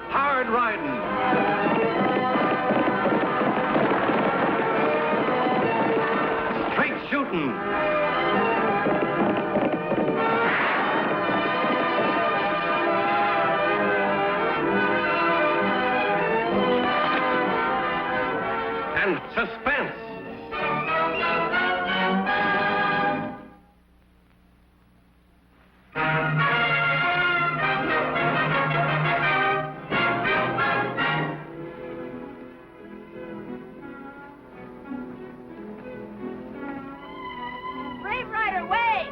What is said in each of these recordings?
hard riding. Straight shooting. And suspense. Brave Rider, wait!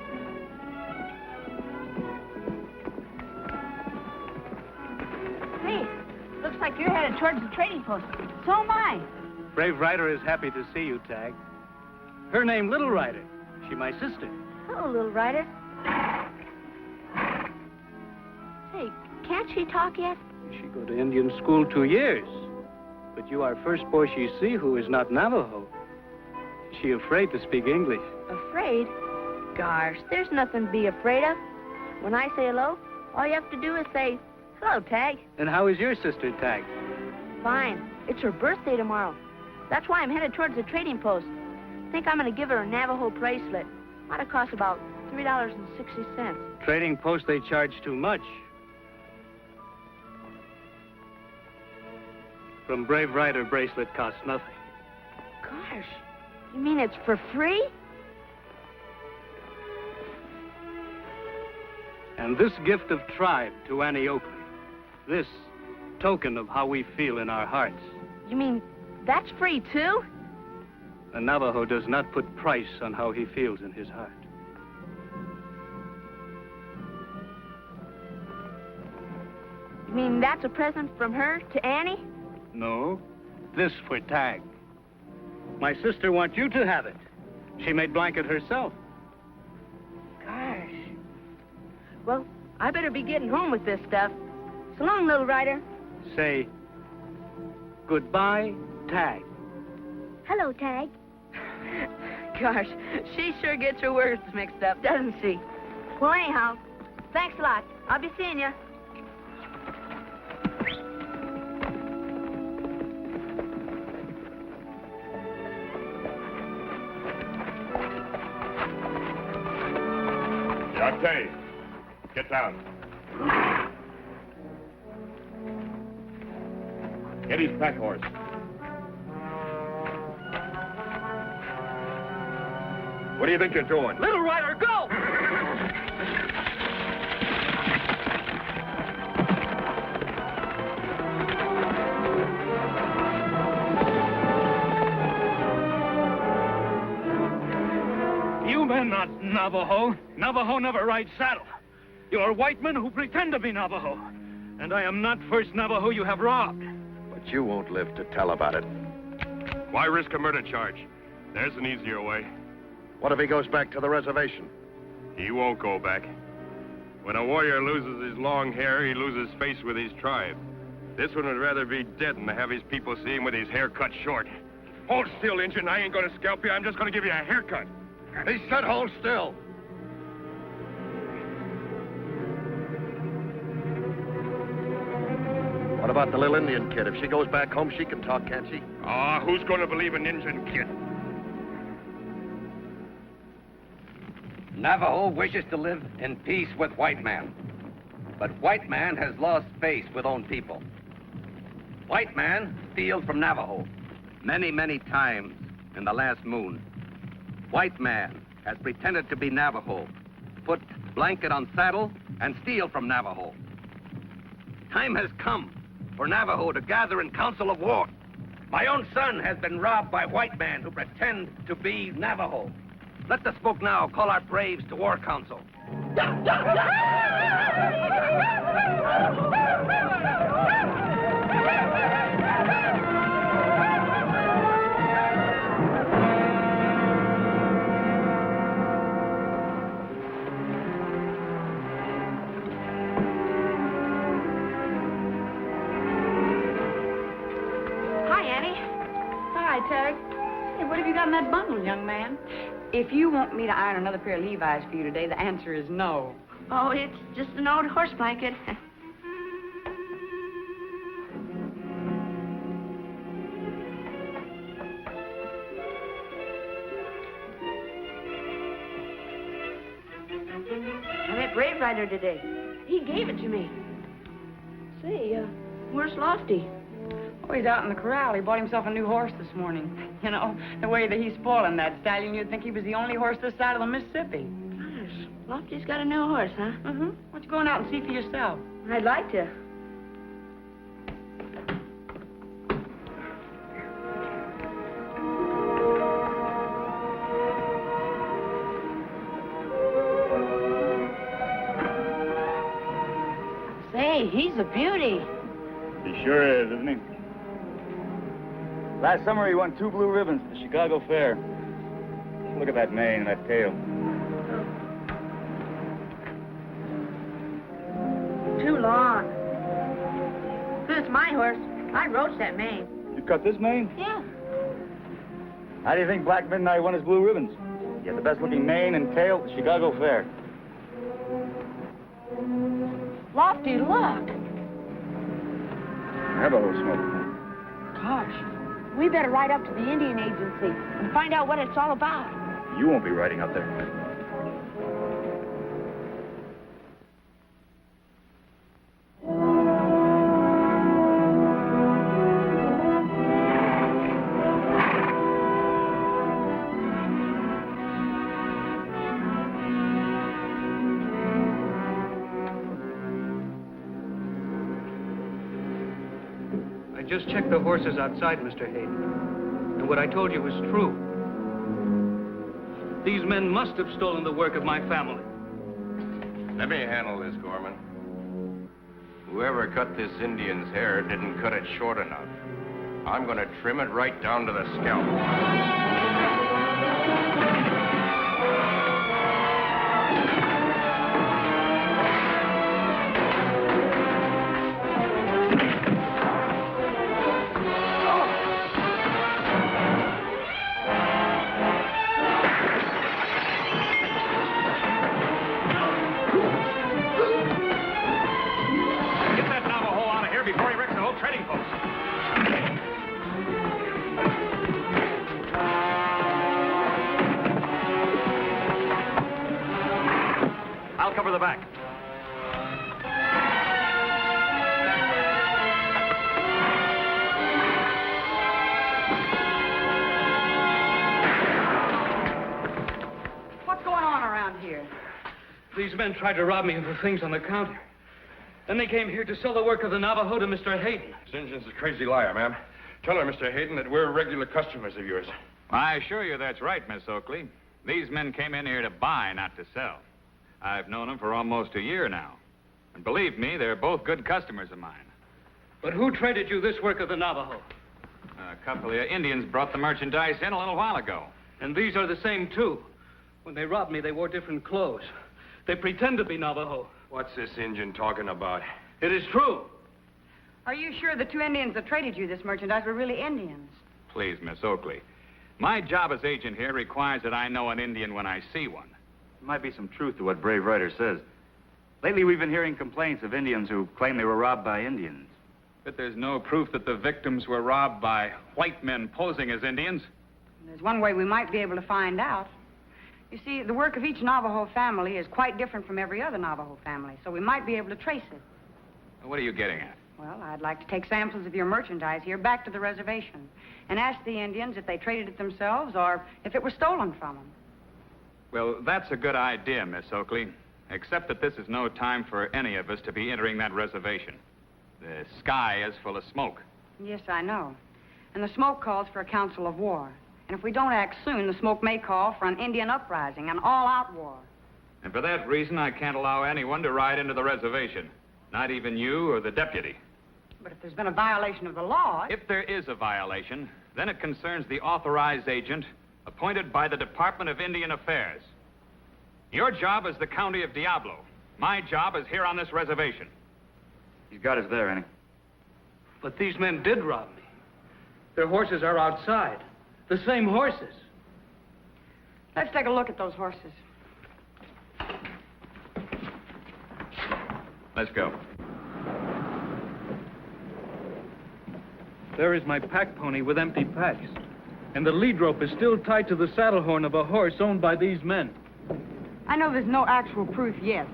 Hey, looks like you're headed towards the trading post. So am I. Brave Rider is happy to see you, Tagg. Her name Little Rider. She my sister. Hello, Little Rider. Say, can't she talk yet? She go to Indian school 2 years. But you are first boy she see who is not Navajo. She afraid to speak English. Afraid? Gosh, there's nothing to be afraid of. When I say hello, all you have to do is say, hello, Tagg. And how is your sister, Tagg? Fine. It's her birthday tomorrow. That's why I'm headed towards the trading post. Think I'm going to give her a Navajo bracelet. Might have cost about $3.60. Trading post, they charge too much. From Brave Rider, bracelet costs nothing. Gosh, you mean it's for free? And this gift of tribe to Annie Oakley. This token of how we feel in our hearts. You mean that's free, too? A Navajo does not put price on how he feels in his heart. You mean that's a present from her to Annie? No, this for Tagg. My sister wants you to have it. She made blanket herself. Gosh. Well, I better be getting home with this stuff. So long, Little Rider. Say, goodbye, Tagg. Hello, Tagg. Gosh, she sure gets her words mixed up, doesn't she? Well, anyhow, thanks a lot. I'll be seeing you. Autry, get down. Get his pack horse. What do you think you're doing? Little Rider, go! You men not Navajo. Navajo never ride saddle. You are white men who pretend to be Navajo. And I am not first Navajo you have robbed. But you won't live to tell about it. Why risk a murder charge? There's an easier way. What if he goes back to the reservation? He won't go back. When a warrior loses his long hair, he loses face with his tribe. This one would rather be dead than to have his people see him with his hair cut short. Hold still, Injun. I ain't gonna scalp you. I'm just gonna give you a haircut. He said hold still. What about the little Indian kid? If she goes back home, she can talk, can't she? Ah, who's gonna believe an Injun kid? Navajo wishes to live in peace with white man. But white man has lost faith with own people. White man steals from Navajo many, many times in the last moon. White man has pretended to be Navajo, put blanket on saddle, and steal from Navajo. Time has come for Navajo to gather in council of war. My own son has been robbed by white men who pretend to be Navajo. Let the smoke now call our braves to war council. Hi, Annie. Hi, Tagg. Hey, what have you got in that bundle, young man? If you want me to iron another pair of Levi's for you today, the answer is no. Oh, it's just an old horse blanket. met Brave Rider today. He gave it to me. Say, where's Lofty? Oh, he's out in the corral. He bought himself a new horse this morning. You know, the way that he's spoiling that stallion, you'd think he was the only horse this side of the Mississippi. Gosh, Lofty's got a new horse, huh? Mm-hmm. Why don't you go on out and see for yourself? I'd like to. Say, he's a beauty. He sure is, isn't he? Last summer, he won 2 blue ribbons at the Chicago Fair. Look at that mane and that tail. Too long. It's my horse. I roached that mane. You cut this mane? Yeah. How do you think Black Midnight won his blue ribbons? He had the best-looking mane and tail at the Chicago Fair. Lofty, look. Navajo smoke. Gosh, we better ride up to the Indian Agency and find out what it's all about. You won't be riding up there. I just checked the horses outside, Mr. Hayden. And what I told you was true. These men must have stolen the work of my family. Let me handle this, Gorman. Whoever cut this Indian's hair didn't cut it short enough. I'm gonna trim it right down to the scalp. Cover the back. What's going on around here? These men tried to rob me of the things on the counter. Then they came here to sell the work of the Navajo to Mr. Hayden. This Injun's a crazy liar, ma'am. Tell her, Mr. Hayden, that we're regular customers of yours. I assure you that's right, Miss Oakley. These men came in here to buy, not to sell. I've known them for almost a year now. And believe me, they're both good customers of mine. But who traded you this work of the Navajo? A couple of Indians brought the merchandise in a little while ago. And these are the same, too. When they robbed me, they wore different clothes. They pretend to be Navajo. What's this Injun talking about? It is true. Are you sure the 2 Indians that traded you this merchandise were really Indians? Please, Miss Oakley. My job as agent here requires that I know an Indian when I see one. There might be some truth to what Brave Rider says. Lately, we've been hearing complaints of Indians who claim they were robbed by Indians. But there's no proof that the victims were robbed by white men posing as Indians. There's one way we might be able to find out. You see, the work of each Navajo family is quite different from every other Navajo family, so we might be able to trace it. What are you getting at? Well, I'd like to take samples of your merchandise here back to the reservation and ask the Indians if they traded it themselves or if it was stolen from them. Well, that's a good idea, Miss Oakley, except that this is no time for any of us to be entering that reservation. The sky is full of smoke. Yes, I know. And the smoke calls for a council of war. And if we don't act soon, the smoke may call for an Indian uprising, an all-out war. And for that reason, I can't allow anyone to ride into the reservation. Not even you or the deputy. But if there's been a violation of the law... If there is a violation, then it concerns the authorized agent appointed by the Department of Indian Affairs. Your job is the county of Diablo. My job is here on this reservation. He's got us there, Annie. But these men did rob me. Their horses are outside. The same horses. Let's take a look at those horses. Let's go. There is my pack pony with empty packs. And the lead rope is still tied to the saddle horn of a horse owned by these men. I know there's no actual proof yet,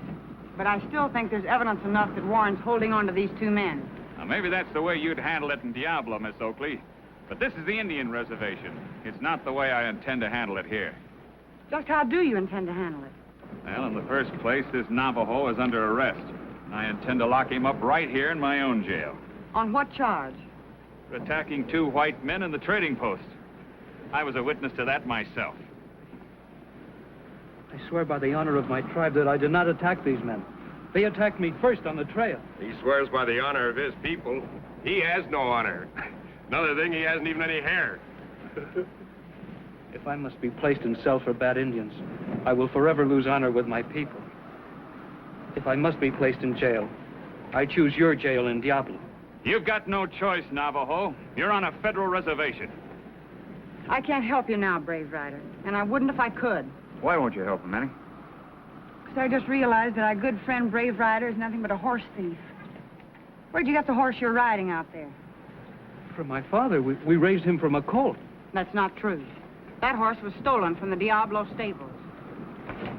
But I still think there's evidence enough that warrants holding on to these two men. Now, maybe that's the way you'd handle it in Diablo, Miss Oakley. But this is the Indian reservation. It's not the way I intend to handle it here. Just how do you intend to handle it? Well, in the first place, this Navajo is under arrest. I intend to lock him up right here in my own jail. On what charge? For attacking 2 white men in the trading post. I was a witness to that myself. I swear by the honor of my tribe that I did not attack these men. They attacked me first on the trail. He swears by the honor of his people. He has no honor. Another thing, he hasn't even any hair. If I must be placed in cell for bad Indians, I will forever lose honor with my people. If I must be placed in jail, I choose your jail in Diablo. You've got no choice, Navajo. You're on a federal reservation. I can't help you now, Brave Rider, and I wouldn't if I could. Why won't you help him, Annie? Because I just realized that our good friend Brave Rider is nothing but a horse thief. Where'd you get the horse you're riding out there? From my father, we raised him from a colt. That's not true. That horse was stolen from the Diablo stables.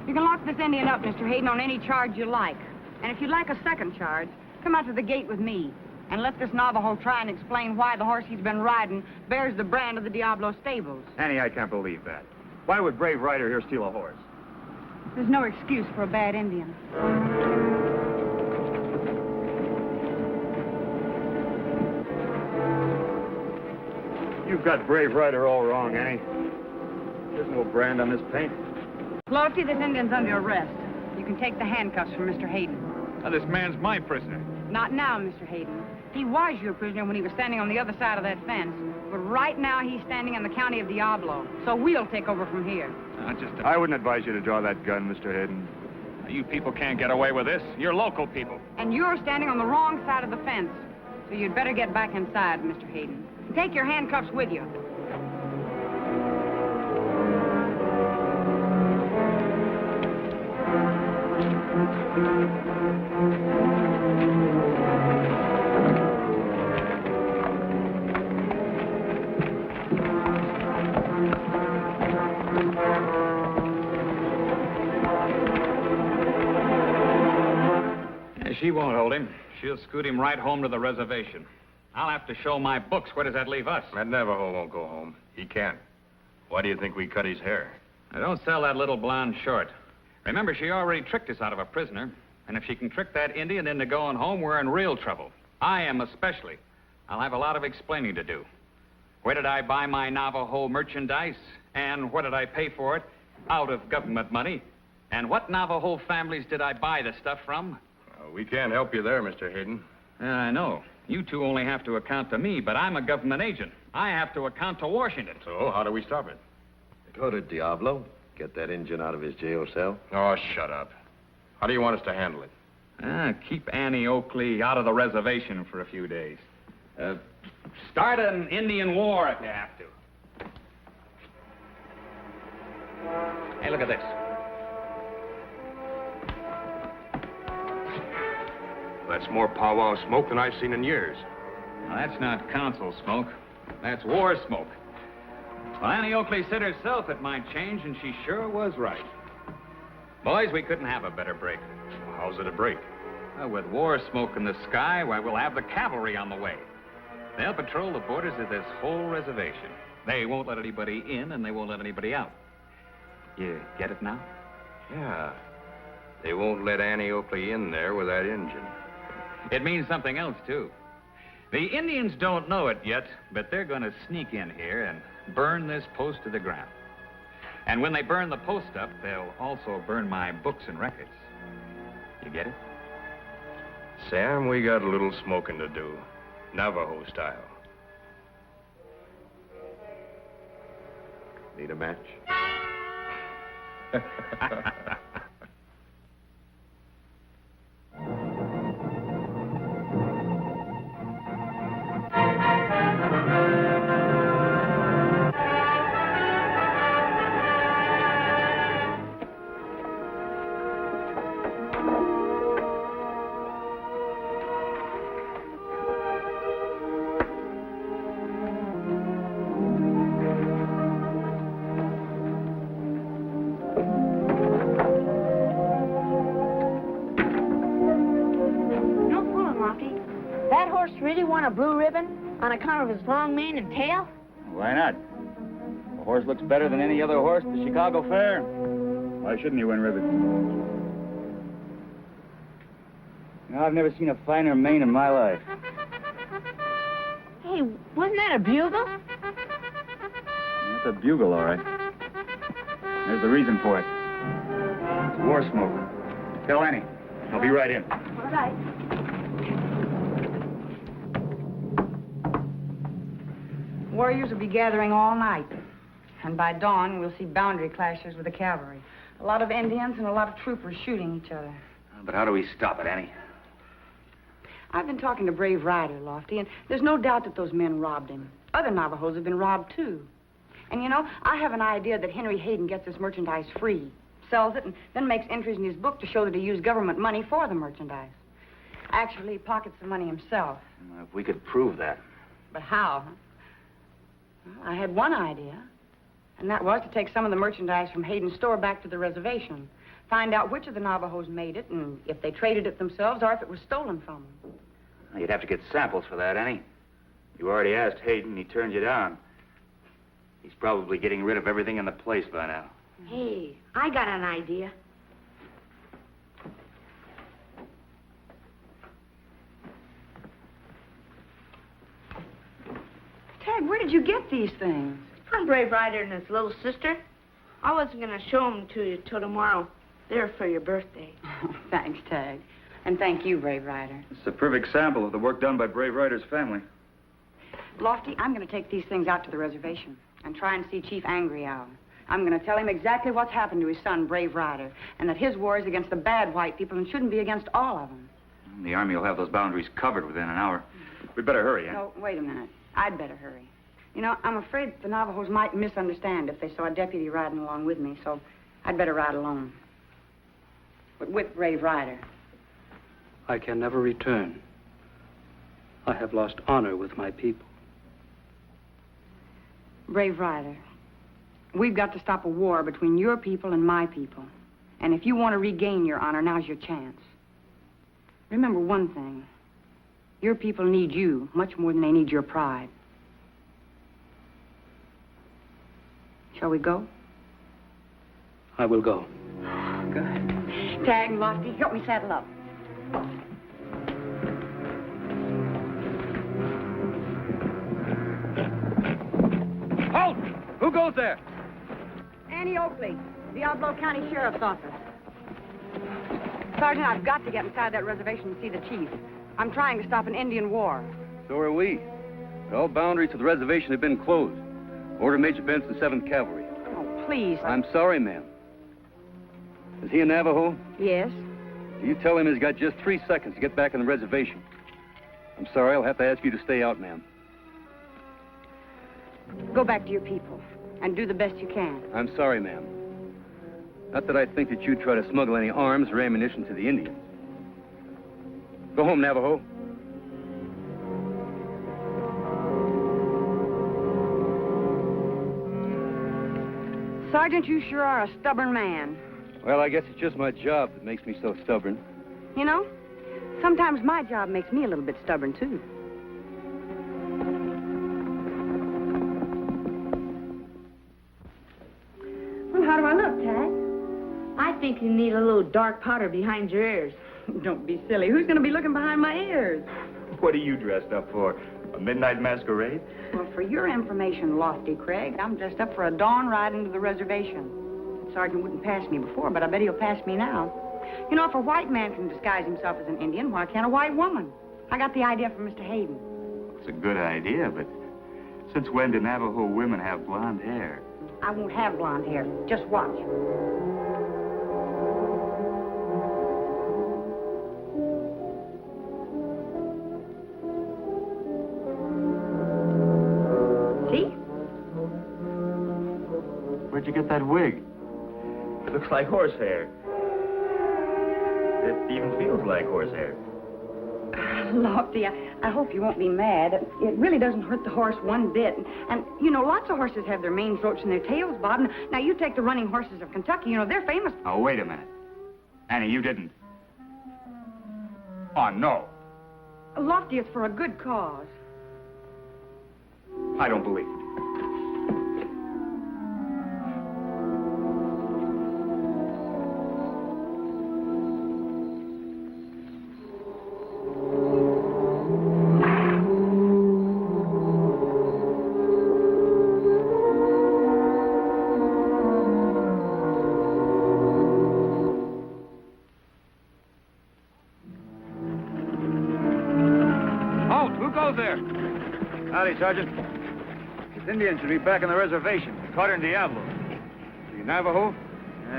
You can lock this Indian up, Mr. Hayden, on any charge you like. And if you'd like a second charge, come out to the gate with me and let this Navajo try and explain why the horse he's been riding bears the brand of the Diablo stables. Annie, I can't believe that. Why would Brave Rider here steal a horse? There's no excuse for a bad Indian. You've got Brave Rider all wrong, Annie. There's no brand on this paint. Lofty, this Indian's under arrest. You can take the handcuffs from Mr. Hayden. Now, this man's my prisoner. Not now, Mr. Hayden. He was your prisoner when he was standing on the other side of that fence. But right now, he's standing in the county of Diablo. So we'll take over from here. I wouldn't advise you to draw that gun, Mr. Hayden. You people can't get away with this. You're local people. And you're standing on the wrong side of the fence. So you'd better get back inside, Mr. Hayden. Take your handcuffs with you. She won't hold him. She'll scoot him right home to the reservation. I'll have to show my books. Where does that leave us? That Navajo won't go home. He can't. Why do you think we cut his hair? Now, don't sell that little blonde short. Remember, she already tricked us out of a prisoner. And if she can trick that Indian into going home, we're in real trouble. I am especially. I'll have a lot of explaining to do. Where did I buy my Navajo merchandise? And where did I pay for it? Out of government money. And what Navajo families did I buy the stuff from? We can't help you there, Mr. Hayden. I know. You two only have to account to me, but I'm a government agent. I have to account to Washington. So, how do we stop it? Go to Diablo. Get that Injun out of his jail cell. Oh, shut up. How do you want us to handle it? Keep Annie Oakley out of the reservation for a few days. Start an Indian war if you have to. Hey, look at this. That's more powwow smoke than I've seen in years. Now, that's not council smoke. That's war smoke. Well, Annie Oakley said herself it might change, and she sure was right. Boys, we couldn't have a better break. How's it a break? Well, with war smoke in the sky, why, we'll have the cavalry on the way. They'll patrol the borders of this whole reservation. They won't let anybody in, and they won't let anybody out. You get it now? Yeah. They won't let Annie Oakley in there with that Injun. It means something else, too. The Indians don't know it yet, but they're going to sneak in here and burn this post to the ground. And when they burn the post up, they'll also burn my books and records. You get it? Sam, we got a little smoking to do. Navajo style. Need a match? want a blue ribbon on account of his long mane and tail? Why not? The horse looks better than any other horse at the Chicago Fair. Why shouldn't he win ribbons? I've never seen a finer mane in my life. Hey, wasn't that a bugle? That's a bugle, all right. There's the reason for it. It's war smoke. Tell Annie. I'll be right in. All right. Warriors will be gathering all night. And by dawn, we'll see boundary clashes with the cavalry. A lot of Indians and a lot of troopers shooting each other. But how do we stop it, Annie? I've been talking to Brave Ryder, Lofty, and there's no doubt that those men robbed him. Other Navajos have been robbed, too. And, you know, I have an idea that Henry Hayden gets this merchandise free, sells it, and then makes entries in his book to show that he used government money for the merchandise. Actually, he pockets the money himself. If we could prove that. But how? Well, I had one idea, and that was to take some of the merchandise from Hayden's store back to the reservation, find out which of the Navajos made it, and if they traded it themselves or if it was stolen from them. You'd have to get samples for that, Annie. You already asked Hayden, he turned you down. He's probably getting rid of everything in the place by now. Hey, I got an idea. Tagg, where did you get these things? From Brave Ryder and his little sister. I wasn't going to show them to you till tomorrow. They're for your birthday. Thanks, Tagg. And thank you, Brave Ryder. It's a perfect sample of the work done by Brave Ryder's family. Lofty, I'm going to take these things out to the reservation and try and see Chief Angry Owl. I'm going to tell him exactly what's happened to his son, Brave Ryder, and that his war is against the bad white people and shouldn't be against all of them. The Army will have those boundaries covered within an hour. We'd better hurry, Annie. No, wait a minute. I'd better hurry. You know, I'm afraid the Navajos might misunderstand if they saw a deputy riding along with me, so I'd better ride alone. But with Brave Ryder. I can never return. I have lost honor with my people. Brave Ryder, we've got to stop a war between your people and my people. And if you want to regain your honor, now's your chance. Remember one thing. Your people need you much more than they need your pride. Shall we go? I will go. Good. Tagg and Lofty, help me saddle up. Halt! Who goes there? Annie Oakley, Diablo County Sheriff's Office. Sergeant, I've got to get inside that reservation and see the chief. I'm trying to stop an Indian war. So are we. All boundaries to the reservation have been closed. Order Major Benson, 7th Cavalry. Oh, please. I'm sorry, ma'am. Is he a Navajo? Yes. You tell him he's got just 3 seconds to get back on the reservation. I'm sorry, I'll have to ask you to stay out, ma'am. Go back to your people and do the best you can. I'm sorry, ma'am. Not that I think that you'd try to smuggle any arms or ammunition to the Indians. Go home, Navajo. Sergeant, you sure are a stubborn man. Well, I guess it's just my job that makes me so stubborn. You know, sometimes my job makes me a little bit stubborn, too. Well, how do I look, Tagg? I think you need a little dark powder behind your ears. Don't be silly. Who's going to be looking behind my ears? What are you dressed up for? A midnight masquerade? Well, for your information, Lofty Craig, I'm dressed up for a dawn ride into the reservation. The sergeant wouldn't pass me before, but I bet he'll pass me now. You know, if a white man can disguise himself as an Indian, why can't a white woman? I got the idea from Mr. Hayden. It's a good idea, but since when do Navajo women have blonde hair? I won't have blonde hair. Just watch. See? Where'd you get that wig? It looks like horsehair. It even feels like horsehair. Lofty, I hope you won't be mad. It really doesn't hurt the horse one bit. And, you know, lots of horses have their manes roached and their tails bobbed. Now, you take the running horses of Kentucky, you know, they're famous. Oh, wait a minute. Annie, you didn't. Oh, no. Lofty, it's for a good cause. I don't believe it. Howdy, Sergeant. This Indian should be back on the reservation. Caught her in Diablo. You Navajo?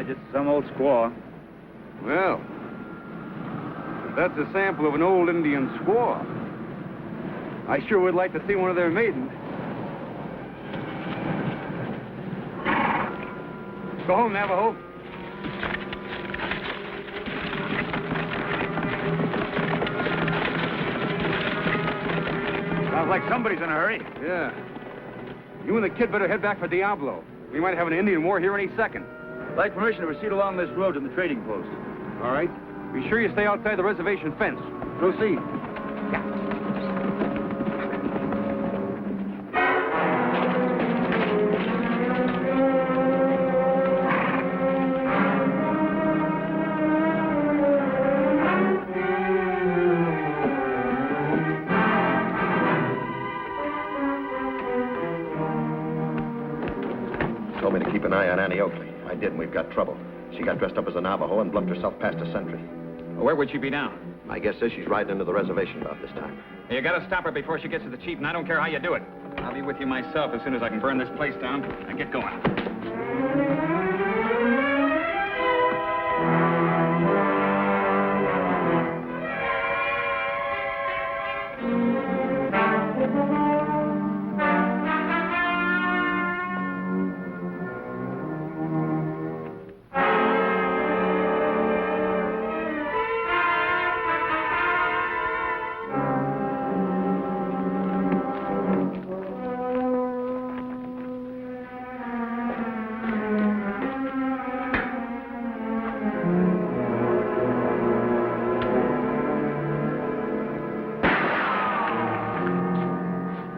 Just some old squaw. Well, that's a sample of an old Indian squaw. I sure would like to see one of their maidens. Go home, Navajo. Sounds like somebody's in a hurry. Yeah. You and the kid better head back for Diablo. We might have an Indian war here any second. I'd like permission to proceed along this road to the trading post. All right. Be sure you stay outside the reservation fence. Proceed. Told me to keep an eye on Annie Oakley. I did, and we've got trouble. She got dressed up as a Navajo and bluffed herself past a sentry. Where would she be now? My guess is she's riding into the reservation about this time. You gotta stop her before she gets to the chief, and I don't care how you do it. I'll be with you myself as soon as I can burn this place down and get going.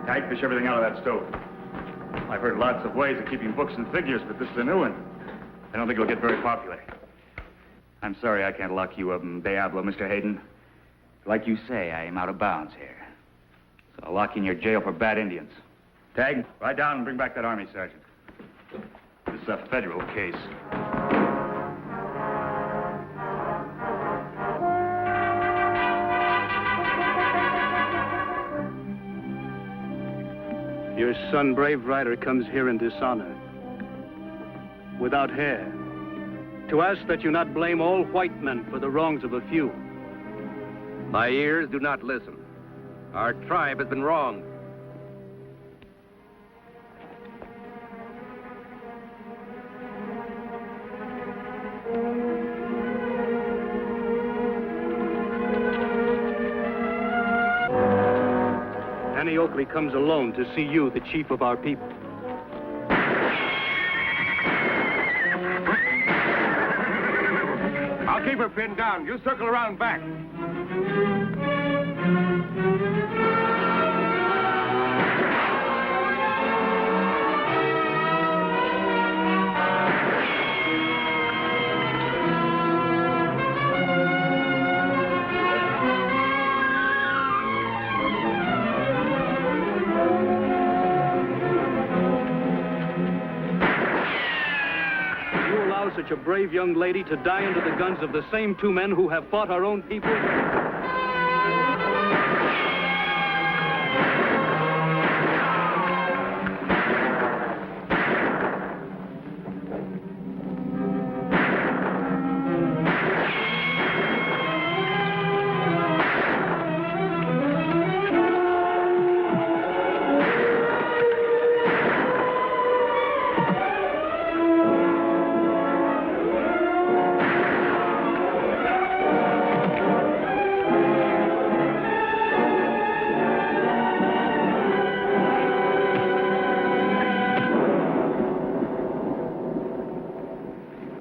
Tagg, fish everything out of that stove. I've heard lots of ways of keeping books and figures, but this is a new one. I don't think it'll get very popular. I'm sorry I can't lock you up in Diablo, Mr. Hayden. Like you say, I am out of bounds here. So I'll lock you in your jail for bad Indians. Tagg, ride down and bring back that army sergeant. This is a federal case. Your son, brave rider, comes here in dishonor, without hair, to ask that you not blame all white men for the wrongs of a few. My ears do not listen. Our tribe has been wronged. Annie Oakley comes alone to see you, the chief of our people. I'll keep her pinned down. You circle around back. Such a brave young lady to die under the guns of the same two men who have fought our own people?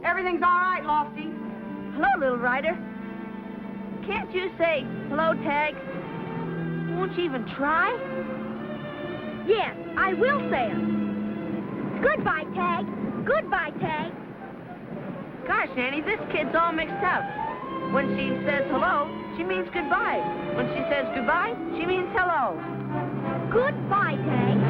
Everything's all right, Lofty. Hello, little rider. Can't you say hello, Tagg? Won't she even try? Yes, I will say it. Goodbye, Tagg. Goodbye, Tagg. Gosh, Annie, this kid's all mixed up. When she says hello, she means goodbye. When she says goodbye, she means hello. Goodbye, Tagg.